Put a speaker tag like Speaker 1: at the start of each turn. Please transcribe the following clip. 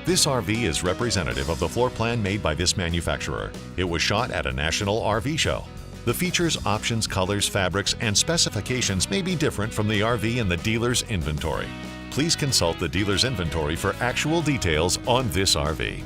Speaker 1: This RV is representative of the floor plan made by this manufacturer. It was shot at a national RV show. The features, options, colors, fabrics, and specifications may be different from the RV in the dealer's inventory. Please consult the dealer's inventory for actual details on this RV.